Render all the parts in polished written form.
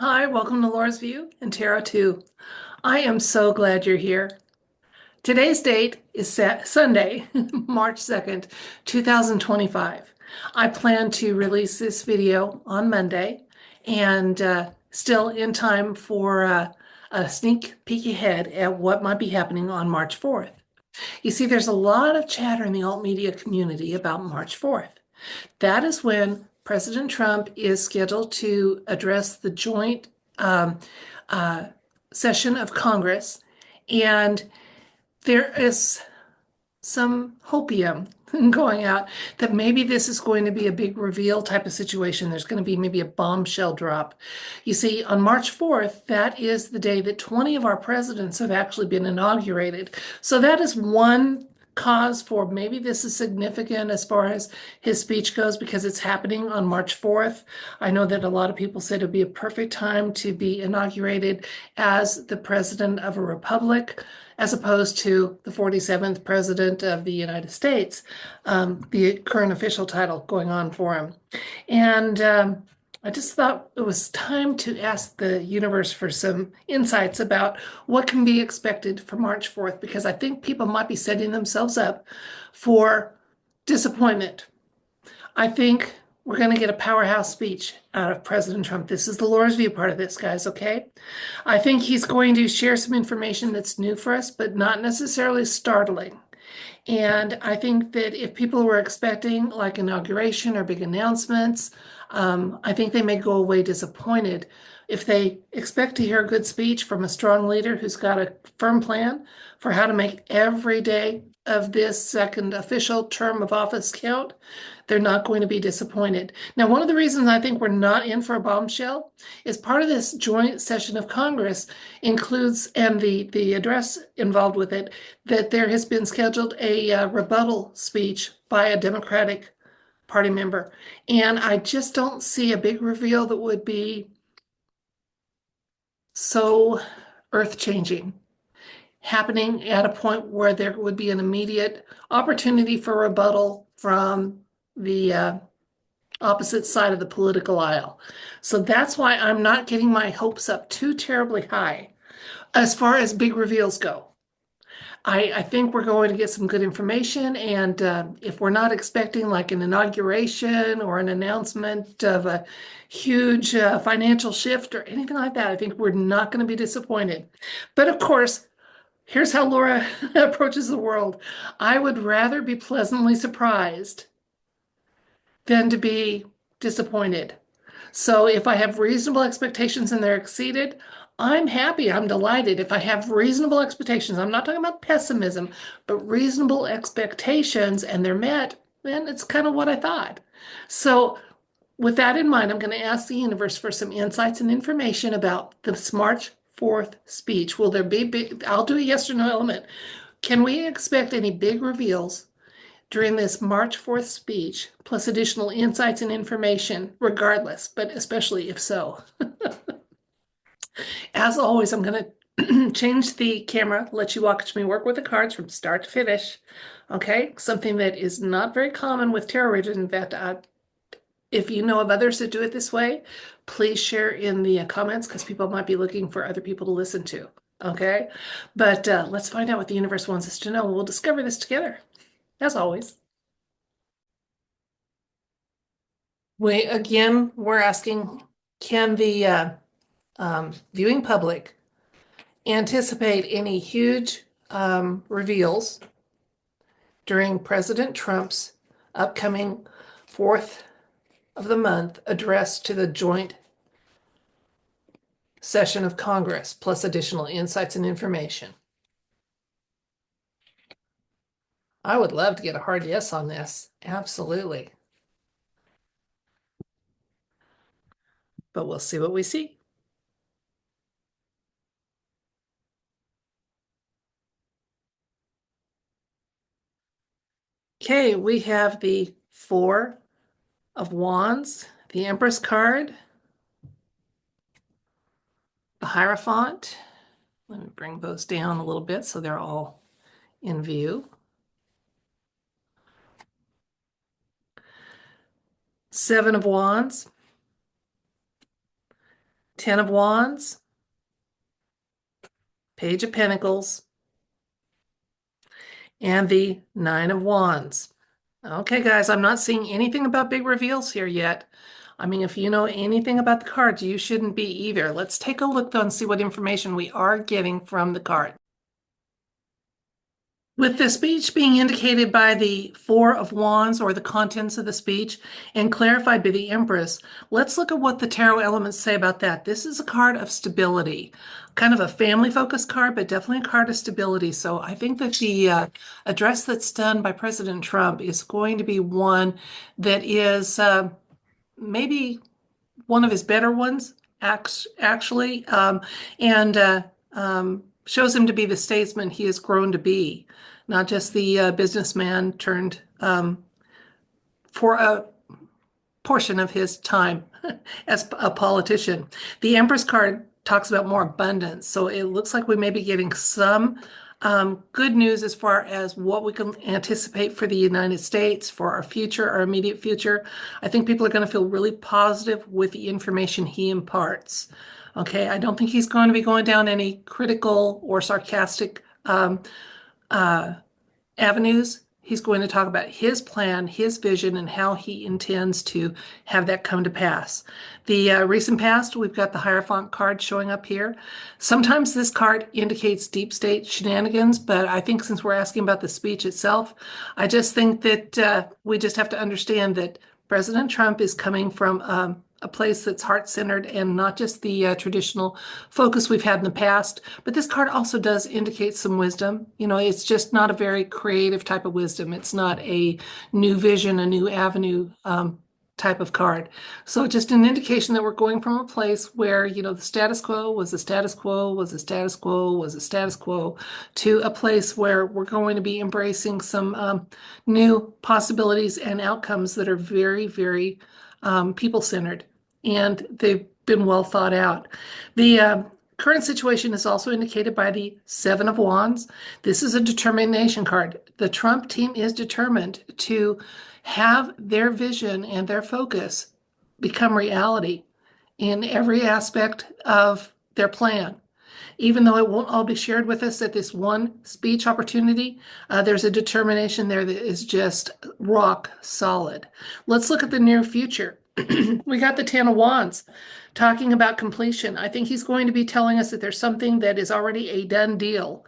Hi, welcome to Laura's View and Tarot 2. I am so glad you're here. Today's date is Sunday, March 2nd, 2025. I plan to release this video on Monday and still in time for a sneak peek ahead at what might be happening on March 4th. You see, there's a lot of chatter in the alt media community about March 4th. That is when President Trump is scheduled to address the joint um, uh, session of Congress. And there is some hopium going out that maybe this is going to be a big reveal type of situation. There's going to be maybe a bombshell drop. You see, on March 4th, that is the day that 20 of our presidents have actually been inaugurated. So that is one cause for maybe this is significant as far as his speech goes because it's happening on March 4th. I know that a lot of people said it would be a perfect time to be inaugurated as the president of a republic as opposed to the 47th president of the United States, the current official title going on for him. And I just thought it was time to ask the universe for some insights about what can be expected for March 4th, because I think people might be setting themselves up for disappointment. I think we're going to get a powerhouse speech out of President Trump. This is the Laura's View part of this, guys, okay? I think he's going to share some information that's new for us, but not necessarily startling. And I think that if people were expecting like inauguration or big announcements, I think they may go away disappointed. If they expect to hear a good speech from a strong leader who's got a firm plan for how to make every day of this second official term of office count, they're not going to be disappointed. Now, one of the reasons I think we're not in for a bombshell is part of this joint session of Congress includes, and the address involved with it, that there has been scheduled a rebuttal speech by a Democratic Party member. And I just don't see a big reveal that would be so earth-changing happening at a point where there would be an immediate opportunity for rebuttal from the opposite side of the political aisle. So that's why I'm not getting my hopes up too terribly high as far as big reveals go. I think we're going to get some good information, and if we're not expecting like an inauguration or an announcement of a huge financial shift or anything like that, I think we're not going to be disappointed. But of course, here's how Laura approaches the world. I would rather be pleasantly surprised than to be disappointed. So if I have reasonable expectations and they're exceeded, I'm happy. I'm delighted. If I have reasonable expectations, I'm not talking about pessimism, but reasonable expectations and they're met, then it's kind of what I thought. So with that in mind, I'm going to ask the universe for some insights and information about this March 4th speech. Will there be big, I'll do a yes or no element. Can we expect any big reveals during this March 4th speech, plus additional insights and information, regardless, but especially if so? As always, I'm going to change the camera, let you watch me work with the cards from start to finish. Okay, something that is not very common with tarot readers. In fact, if you know of others that do it this way, please share in the comments because people might be looking for other people to listen to. Okay, but let's find out what the universe wants us to know. We'll discover this together, as always. We're asking, can the viewing public anticipate any huge reveals during President Trump's upcoming 4th of the month address to the joint session of Congress, plus additional insights and information? I would love to get a hard yes on this. Absolutely. But we'll see what we see. Okay, we have the Four of Wands, the Empress card, the Hierophant. Let me bring those down a little bit so they're all in view. Seven of Wands, Ten of Wands, Page of Pentacles, and the Nine of Wands. Okay, guys, I'm not seeing anything about big reveals here yet. I mean, if you know anything about the cards, you shouldn't be either. Let's take a look though and see what information we are getting from the card. With the speech being indicated by the Four of Wands or the contents of the speech and clarified by the Empress, let's look at what the tarot elements say about that. This is a card of stability, kind of a family-focused card, but definitely a card of stability. So I think that the address that's done by President Trump is going to be one that is maybe one of his better ones, actually, and shows him to be the statesman he has grown to be, not just the businessman turned for a portion of his time as a politician. The Empress card talks about more abundance, so it looks like we may be getting some good news as far as what we can anticipate for the United States, for our future, our immediate future. I think people are going to feel really positive with the information he imparts. Okay, I don't think he's going to be going down any critical or sarcastic uh, avenues. He's going to talk about his plan, his vision, and how he intends to have that come to pass. The recent past, we've got the Hierophant card showing up here. Sometimes this card indicates deep state shenanigans, but I think since we're asking about the speech itself, I just think that we just have to understand that President Trump is coming from a place that's heart-centered and not just the traditional focus we've had in the past. But this card also does indicate some wisdom. You know, it's just not a very creative type of wisdom. It's not a new vision, a new avenue type of card. So just an indication that we're going from a place where, you know, the status quo was the status quo, was the status quo, was the status quo, to a place where we're going to be embracing some new possibilities and outcomes that are very, very people-centered, and they've been well thought out. The current situation is also indicated by the Seven of Wands. This is a determination card. The Trump team is determined to have their vision and their focus become reality in every aspect of their plan. Even though it won't all be shared with us at this one speech opportunity, there's a determination there that is just rock solid. Let's look at the near future. We got the Ten of Wands talking about completion. I think he's going to be telling us that there's something that is already a done deal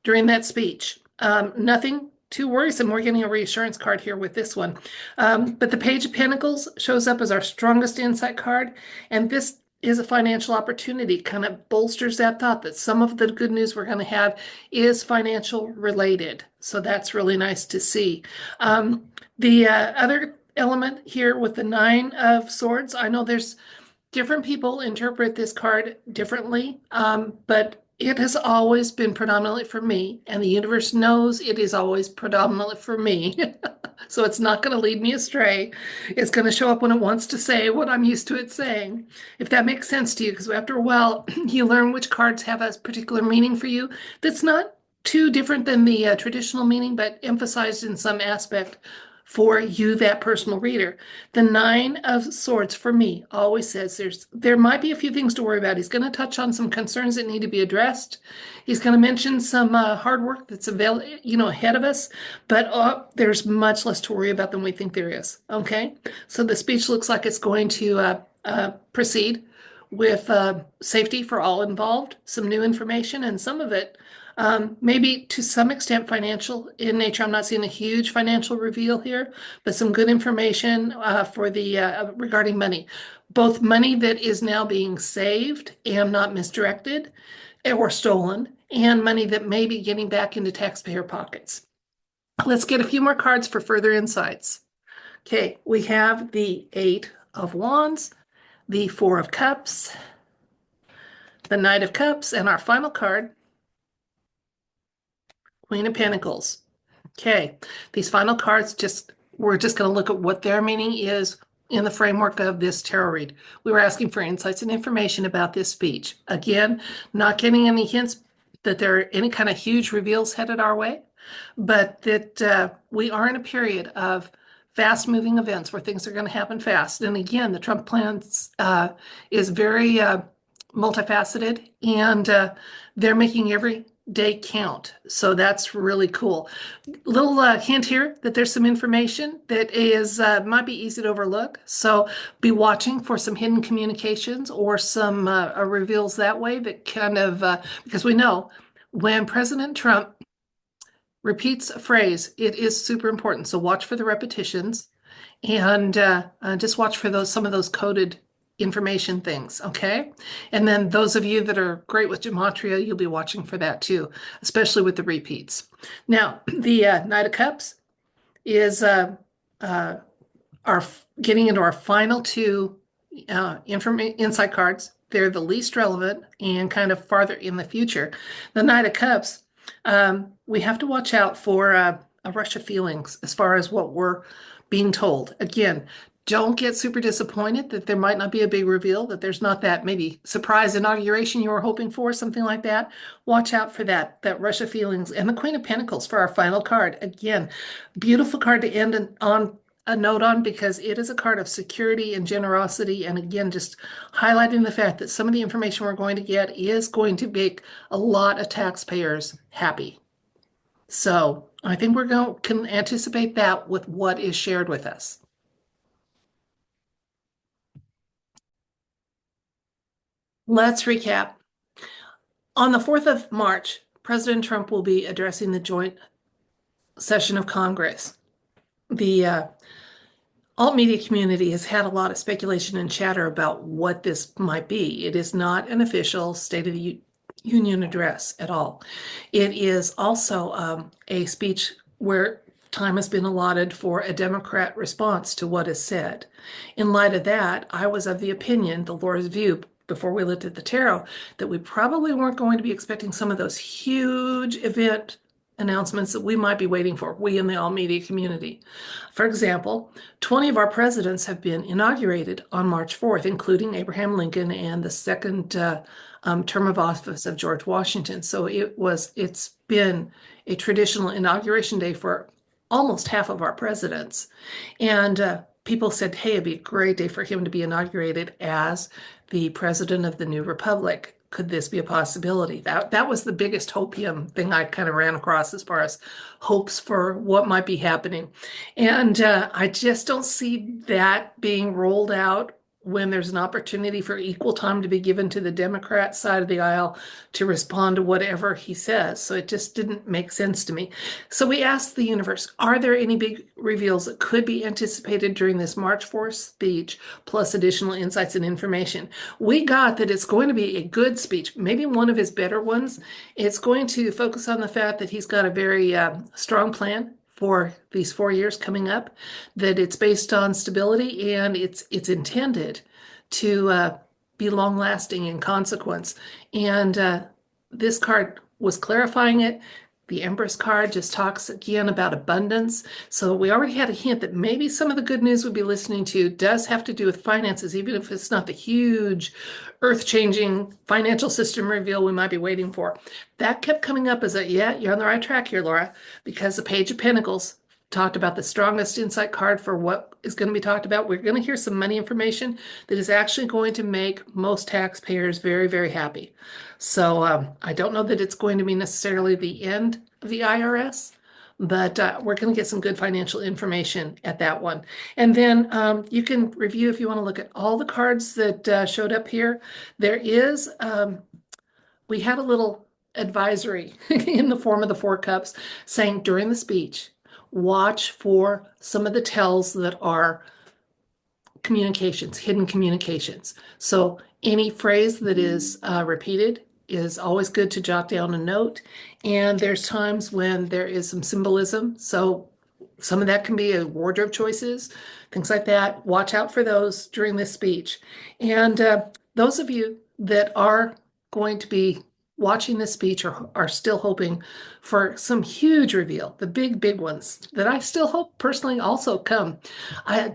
during that speech. Nothing too worrisome. We're getting a reassurance card here with this one. But the Page of Pentacles shows up as our strongest insight card, and this is a financial opportunity. Kind of bolsters that thought that some of the good news we're going to have is financial related. So that's really nice to see. The other element here with the Nine of Swords, I know there's different people interpret this card differently, but it has always been predominantly for me, and the universe knows it is always predominantly for me. So it's not going to lead me astray. It's going to show up when it wants to say what I'm used to it saying, if that makes sense to you, because after a while, you learn which cards have a particular meaning for you that's not too different than the traditional meaning, but emphasized in some aspect for you, that personal reader. The Nine of Swords for me always says there might be a few things to worry about. He's going to touch on some concerns that need to be addressed. He's going to mention some hard work that's ahead of us, but there's much less to worry about than we think there is. Okay, so the speech looks like it's going to proceed with safety for all involved, some new information, and some of it maybe to some extent financial in nature. I'm not seeing a huge financial reveal here, but some good information for the regarding money, both money that is now being saved and not misdirected or stolen, and money that may be getting back into taxpayer pockets. Let's get a few more cards for further insights. Okay, we have the Eight of Wands, the Four of Cups, the Knight of Cups, and our final card, Queen of Pentacles. Okay, these final cards, we're just going to look at what their meaning is in the framework of this tarot read. We were asking for insights and information about this speech. Again, not getting any hints that there are any kind of huge reveals headed our way, but that we are in a period of fast-moving events where things are going to happen fast. And again, the Trump plan is very multifaceted, and they're making every day count. So that's really cool. Little hint here that there's some information that is might be easy to overlook. So be watching for some hidden communications or some reveals that way that kind of because we know when President Trump repeats a phrase, it is super important. So watch for the repetitions and just watch for those some of those coded information things, okay? And then those of you that are great with gematria, you'll be watching for that too, especially with the repeats. Now, the Knight of Cups is uh, our getting into our final two insight cards. They're the least relevant and kind of farther in the future. The Knight of Cups, we have to watch out for a rush of feelings as far as what we're being told. Again, don't get super disappointed that there might not be a big reveal, that there's not that maybe surprise inauguration you were hoping for, something like that. Watch out for that rush of feelings. And the Queen of Pentacles for our final card. Again, beautiful card to end on a note on because it is a card of security and generosity. And again, just highlighting the fact that some of the information we're going to get is going to make a lot of taxpayers happy. So I think can anticipate that with what is shared with us. Let's recap. On the 4th of March, President Trump will be addressing the joint session of Congress. The alt media community has had a lot of speculation and chatter about what this might be. It is not an official State of the Union address at all. It is also a speech where time has been allotted for a Democrat response to what is said. In light of that, I was of the opinion, the Laura's view, before we looked at the tarot, that we probably weren't going to be expecting some of those huge event announcements that we might be waiting for, we in the all media community. For example, 20 of our presidents have been inaugurated on March 4th, including Abraham Lincoln and the second term of office of George Washington. So it's been a traditional inauguration day for almost half of our presidents. And people said, hey, it'd be a great day for him to be inaugurated as the president of the new republic. Could this be a possibility? That was the biggest hopium thing I kind of ran across as far as hopes for what might be happening. And I just don't see that being rolled out when there's an opportunity for equal time to be given to the Democrat side of the aisle to respond to whatever he says. So it just didn't make sense to me. So we asked the universe, are there any big reveals that could be anticipated during this March 4th speech, plus additional insights and information? We got that it's going to be a good speech, maybe one of his better ones. It's going to focus on the fact that he's got a very strong plan for these 4 years coming up, that it's based on stability and it's intended to be long lasting in consequence. And this card was clarifying it. The Empress card just talks again about abundance. So we already had a hint that maybe some of the good news we'll be listening to does have to do with finances, even if it's not the huge earth-changing financial system reveal we might be waiting for. That kept coming up as yeah, you're on the right track here, Laura, because the Page of Pentacles talked about the strongest insight card for what is going to be talked about. We're going to hear some money information that is actually going to make most taxpayers very, very happy. So I don't know that it's going to be necessarily the end of the IRS, but we're going to get some good financial information at that one. And then you can review if you want to look at all the cards that showed up here. There is, we had a little advisory in the form of the Four Cups saying during the speech, watch for some of the tells that are communications, hidden communications. So any phrase that is repeated is always good to jot down a note. And there's times when there is some symbolism. So some of that can be wardrobe choices, things like that. Watch out for those during this speech. And those of you that are going to be watching this speech are still hoping for some huge reveal, the big, big ones that I still hope personally also come.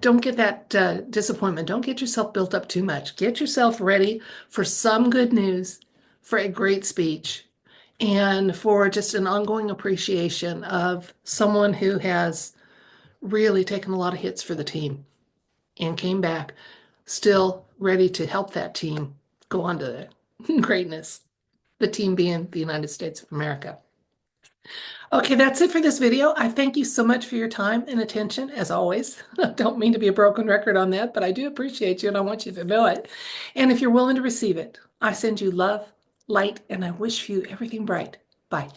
Don't get that disappointment. Don't get yourself built up too much. Get yourself ready for some good news, for a great speech, and for just an ongoing appreciation of someone who has really taken a lot of hits for the team and came back still ready to help that team go on to greatness, the team being the United States of America. Okay, that's it for this video. I thank you so much for your time and attention, as always. I don't mean to be a broken record on that, but I do appreciate you and I want you to know it. And if you're willing to receive it, I send you love, light, and I wish you everything bright. Bye.